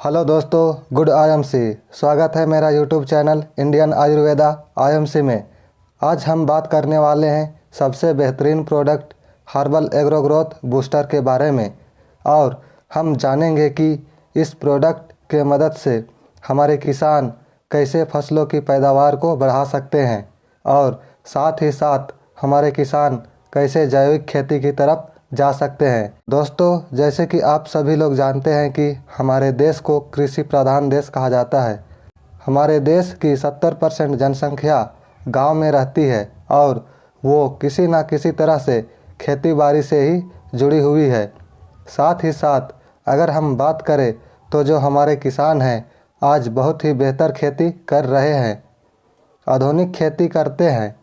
Hello दोस्तों, good IMC. स्वागत है मेरा YouTube channel Indian Ayurveda IMC में। आज हम बात करने वाले हैं सबसे बेहतरीन product herbal agro growth booster के बारे में, और हम जानेंगे कि इस प्रोडक्ट के मदद से हमारे किसान कैसे फसलों की पैदावार को बढ़ा सकते हैं और साथ ही साथ हमारे किसान कैसे जैविक खेती की तरफ जा सकते हैं। दोस्तों, जैसे कि आप सभी लोग जानते हैं कि हमारे देश को कृषि प्रधान देश कहा जाता है। हमारे देश की 70% जनसंख्या गांव में रहती है और वो किसी न किसी तरह से खेती बाड़ी से ही जुड़ी हुई है। साथ ही साथ अगर हम बात करें तो जो हमारे किसान हैं आज बहुत ही बेहतर खेती कर रहे हैं, आधुनिक खेती करते हैं,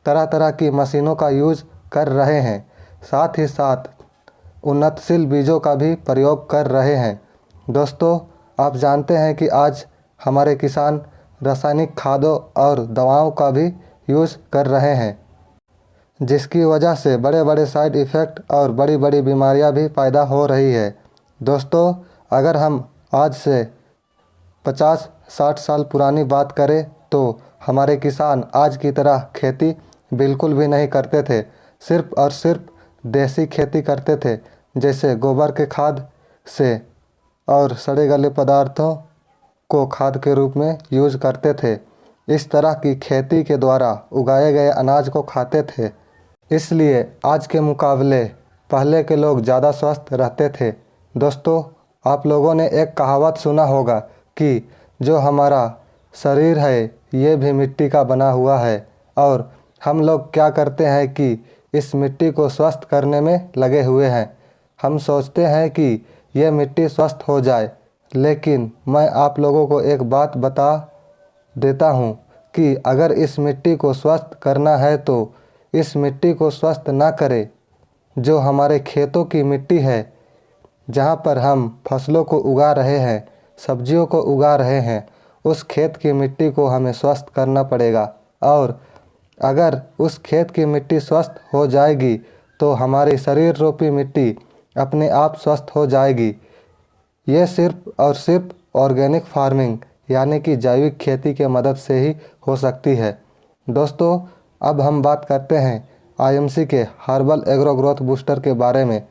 तरह तरह की मशीनों का यूज़ कर रहे हैं, साथ ही साथ उन्नतशील बीजों का भी प्रयोग कर रहे हैं। दोस्तों, आप जानते हैं कि आज हमारे किसान रासायनिक खादों और दवाओं का भी यूज़ कर रहे हैं, जिसकी वजह से बड़े बड़े साइड इफ़ेक्ट और बड़ी बड़ी बीमारियां भी पैदा हो रही है। दोस्तों, अगर हम आज से 50-60 साल पुरानी बात करें तो हमारे किसान आज की तरह खेती बिल्कुल भी नहीं करते थे। सिर्फ़ और सिर्फ देसी खेती करते थे, जैसे गोबर के खाद से और सड़े गले पदार्थों को खाद के रूप में यूज़ करते थे। इस तरह की खेती के द्वारा उगाए गए अनाज को खाते थे, इसलिए आज के मुकाबले पहले के लोग ज़्यादा स्वस्थ रहते थे। दोस्तों, आप लोगों ने एक कहावत सुना होगा कि जो हमारा शरीर है ये भी मिट्टी का बना हुआ है, और हम लोग क्या करते हैं कि इस मिट्टी को स्वस्थ करने में लगे हुए हैं। हम सोचते हैं कि यह मिट्टी स्वस्थ हो जाए, लेकिन मैं आप लोगों को एक बात बता देता हूँ कि अगर इस मिट्टी को स्वस्थ करना है तो इस मिट्टी को स्वस्थ ना करें। जो हमारे खेतों की मिट्टी है, जहाँ पर हम फसलों को उगा रहे हैं, सब्जियों को उगा रहे हैं, उस खेत की मिट्टी को हमें स्वस्थ करना पड़ेगा। और अगर उस खेत की मिट्टी स्वस्थ हो जाएगी तो हमारी शरीर रूपी मिट्टी अपने आप स्वस्थ हो जाएगी। ये सिर्फ और सिर्फ ऑर्गेनिक फार्मिंग यानी कि जैविक खेती के मदद से ही हो सकती है। दोस्तों, अब हम बात करते हैं आईएमसी के हर्बल एग्रो ग्रोथ बूस्टर के बारे में।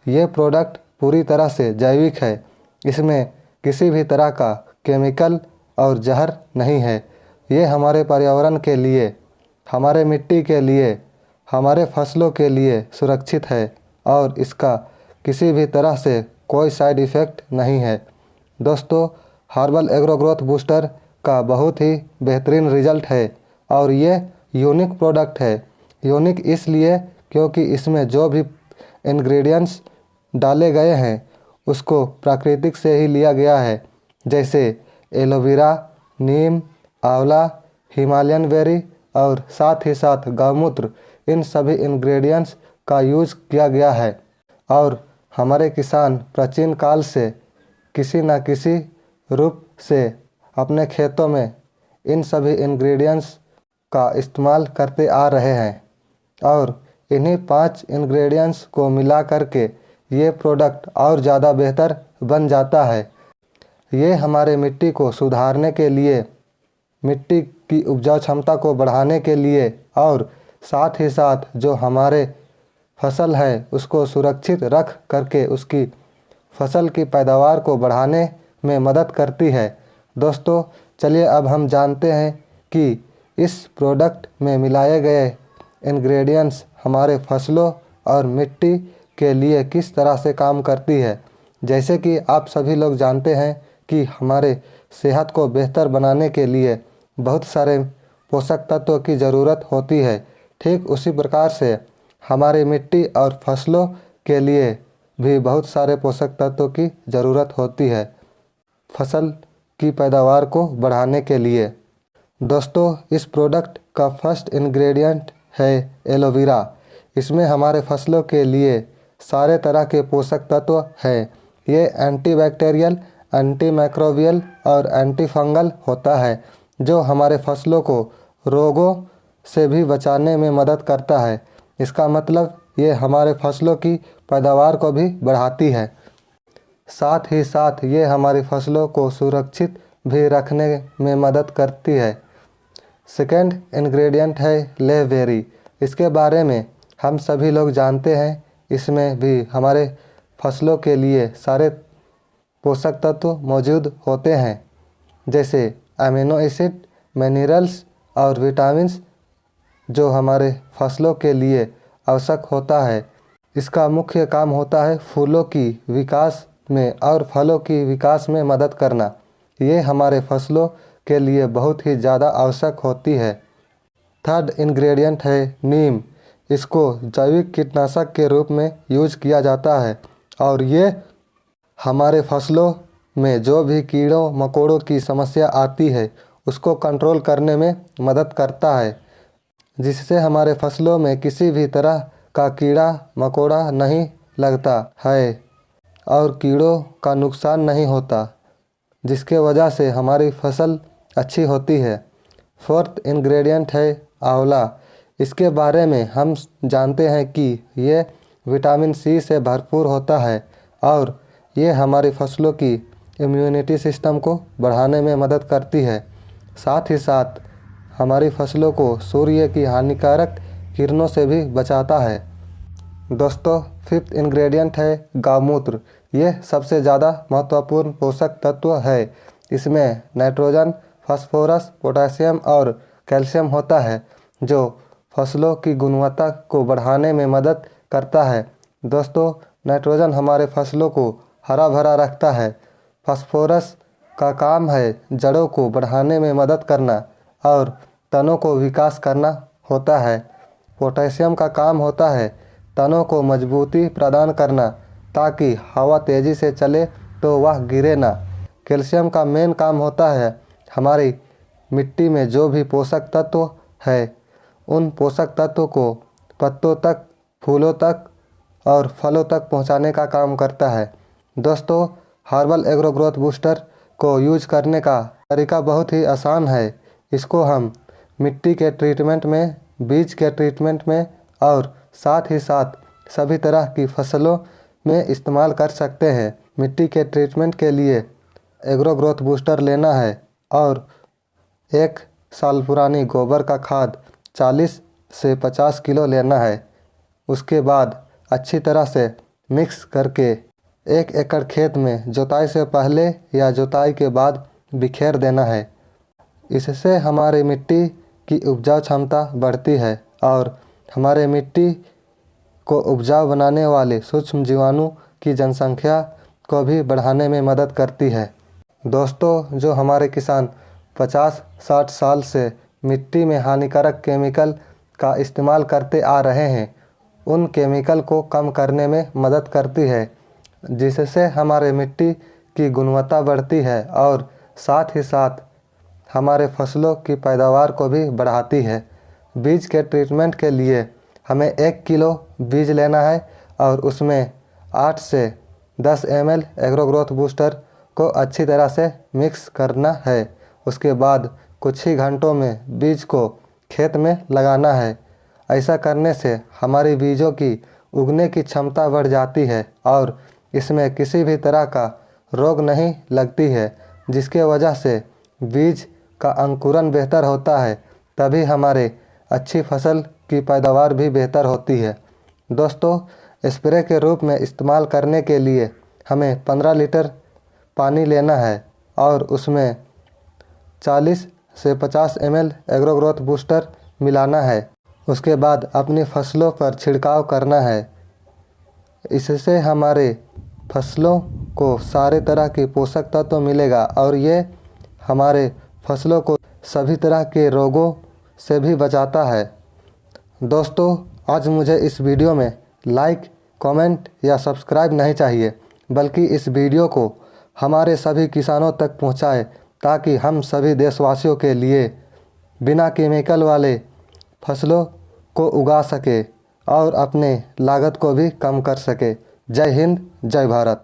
ये प्रोडक्ट पूरी तरह से जैविक है। इसमें किसी भी तरह का केमिकल और जहर नहीं है। ये हमारे पर्यावरण के लिए, हमारे मिट्टी के लिए, हमारे फसलों के लिए सुरक्षित है और इसका किसी भी तरह से कोई साइड इफ़ेक्ट नहीं है। दोस्तों, हर्बल एग्रो ग्रोथ बूस्टर का बहुत ही बेहतरीन रिजल्ट है और ये यूनिक प्रोडक्ट है। यूनिक इसलिए क्योंकि इसमें जो भी इंग्रेडिएंट्स डाले गए हैं उसको प्राकृतिक से ही लिया गया है, जैसे एलोवेरा, नीम, आंवला, हिमालयन बेरी और साथ ही साथ गौमूत्र। इन सभी इंग्रेडिएंट्स का यूज़ किया गया है और हमारे किसान प्राचीन काल से किसी न किसी रूप से अपने खेतों में इन सभी इंग्रेडिएंट्स का इस्तेमाल करते आ रहे हैं, और इन्हीं 5 इंग्रेडिएंट्स को मिला करके ये प्रोडक्ट और ज़्यादा बेहतर बन जाता है। ये हमारे मिट्टी को सुधारने के लिए, मिट्टी की उपजाऊ क्षमता को बढ़ाने के लिए और साथ ही साथ जो हमारे फसल है उसको सुरक्षित रख करके उसकी फसल की पैदावार को बढ़ाने में मदद करती है। दोस्तों, चलिए अब हम जानते हैं कि इस प्रोडक्ट में मिलाए गए इंग्रेडिएंट्स हमारे फसलों और मिट्टी के लिए किस तरह से काम करती है। जैसे कि आप सभी लोग जानते हैं कि हमारे सेहत को बेहतर बनाने के लिए बहुत सारे पोषक तत्वों की ज़रूरत होती है। ठीक उसी प्रकार से हमारी मिट्टी और फसलों के लिए भी बहुत सारे पोषक तत्वों की ज़रूरत होती है फसल की पैदावार को बढ़ाने के लिए। दोस्तों, इस प्रोडक्ट का फर्स्ट इंग्रेडिएंट है एलोवेरा। इसमें हमारे फसलों के लिए सारे तरह के पोषक तत्व हैं। ये एंटीबैक्टीरियल, एंटी माइक्रोबियल और एंटी फंगल होता है, जो हमारे फसलों को रोगों से भी बचाने में मदद करता है। इसका मतलब ये हमारे फसलों की पैदावार को भी बढ़ाती है। साथ ही साथ ये हमारी फसलों को सुरक्षित भी रखने में मदद करती है। सेकेंड इंग्रेडिएंट है लेव बेरी। इसके बारे में हम सभी लोग जानते हैं। इसमें भी हमारे फसलों के लिए सारे पोषक तत्व मौजूद होते हैं, जैसे अमीनो एसिड, मिनरल्स और विटामिन्स, जो हमारे फसलों के लिए आवश्यक होता है। इसका मुख्य काम होता है फूलों की विकास में और फलों की विकास में मदद करना। ये हमारे फसलों के लिए बहुत ही ज़्यादा आवश्यक होती है। थर्ड इंग्रेडिएंट है नीम। इसको जैविक कीटनाशक के रूप में यूज किया जाता है और ये हमारे फसलों में जो भी कीड़ों मकोड़ों की समस्या आती है उसको कंट्रोल करने में मदद करता है, जिससे हमारे फसलों में किसी भी तरह का कीड़ा मकोड़ा नहीं लगता है और कीड़ों का नुकसान नहीं होता, जिसके वजह से हमारी फसल अच्छी होती है। फोर्थ इंग्रेडिएंट है आंवला। इसके बारे में हम जानते हैं कि ये विटामिन सी से भरपूर होता है और ये हमारी फसलों की इम्यूनिटी सिस्टम को बढ़ाने में मदद करती है। साथ ही साथ हमारी फसलों को सूर्य की हानिकारक किरणों से भी बचाता है। दोस्तों, फिफ्थ इंग्रेडिएंट है गौमूत्र। यह सबसे ज़्यादा महत्वपूर्ण पोषक तत्व है। इसमें नाइट्रोजन, फास्फोरस, पोटेशियम और कैल्शियम होता है, जो फसलों की गुणवत्ता को बढ़ाने में मदद करता है। दोस्तों, नाइट्रोजन हमारे फसलों को हरा भरा रखता है। फास्फोरस का काम है जड़ों को बढ़ाने में मदद करना और तनों को विकास करना होता है। पोटेशियम का काम होता है तनों को मजबूती प्रदान करना, ताकि हवा तेज़ी से चले तो वह गिरे ना। कैल्शियम का मेन काम होता है हमारी मिट्टी में जो भी पोषक तत्व है उन पोषक तत्वों को पत्तों तक, फूलों तक और फलों तक पहुंचाने का काम करता है। दोस्तों, हर्बल एग्रो ग्रोथ बूस्टर को यूज करने का तरीका बहुत ही आसान है। इसको हम मिट्टी के ट्रीटमेंट में, बीज के ट्रीटमेंट में और साथ ही साथ सभी तरह की फसलों में इस्तेमाल कर सकते हैं। मिट्टी के ट्रीटमेंट के लिए एग्रो ग्रोथ बूस्टर लेना है और 1 साल पुरानी गोबर का खाद 40 से 50 किलो लेना है। उसके बाद अच्छी तरह से मिक्स करके 1 एकड़ खेत में जुताई से पहले या जुताई के बाद बिखेर देना है। इससे हमारी मिट्टी की उपजाऊ क्षमता बढ़ती है और हमारे मिट्टी को उपजाऊ बनाने वाले सूक्ष्म जीवाणु की जनसंख्या को भी बढ़ाने में मदद करती है। दोस्तों, जो हमारे किसान 50-60 साल से मिट्टी में हानिकारक केमिकल का इस्तेमाल करते आ रहे हैं, उन केमिकल को कम करने में मदद करती है, जिससे हमारे मिट्टी की गुणवत्ता बढ़ती है और साथ ही साथ हमारे फसलों की पैदावार को भी बढ़ाती है। बीज के ट्रीटमेंट के लिए हमें 1 किलो बीज लेना है और उसमें 8 से 10 ml एग्रो ग्रोथ बूस्टर को अच्छी तरह से मिक्स करना है। उसके बाद कुछ ही घंटों में बीज को खेत में लगाना है। ऐसा करने से हमारी बीजों की उगने की क्षमता बढ़ जाती है और इसमें किसी भी तरह का रोग नहीं लगती है, जिसके वजह से बीज का अंकुरण बेहतर होता है। तभी हमारे अच्छी फसल की पैदावार भी बेहतर होती है। दोस्तों, स्प्रे के रूप में इस्तेमाल करने के लिए हमें 15 लीटर पानी लेना है और उसमें 40 से 50 ml एग्रो ग्रोथ बूस्टर मिलाना है। उसके बाद अपनी फसलों पर छिड़काव करना है। इससे हमारे फसलों को सारे तरह के पोषक तत्व मिलेगा और ये हमारे फसलों को सभी तरह के रोगों से भी बचाता है। दोस्तों, आज मुझे इस वीडियो में लाइक, कमेंट या सब्सक्राइब नहीं चाहिए, बल्कि इस वीडियो को हमारे सभी किसानों तक पहुंचाएं, ताकि हम सभी देशवासियों के लिए बिना केमिकल वाले फसलों को उगा सके और अपने लागत को भी कम कर सके। जय हिंद, जय भारत।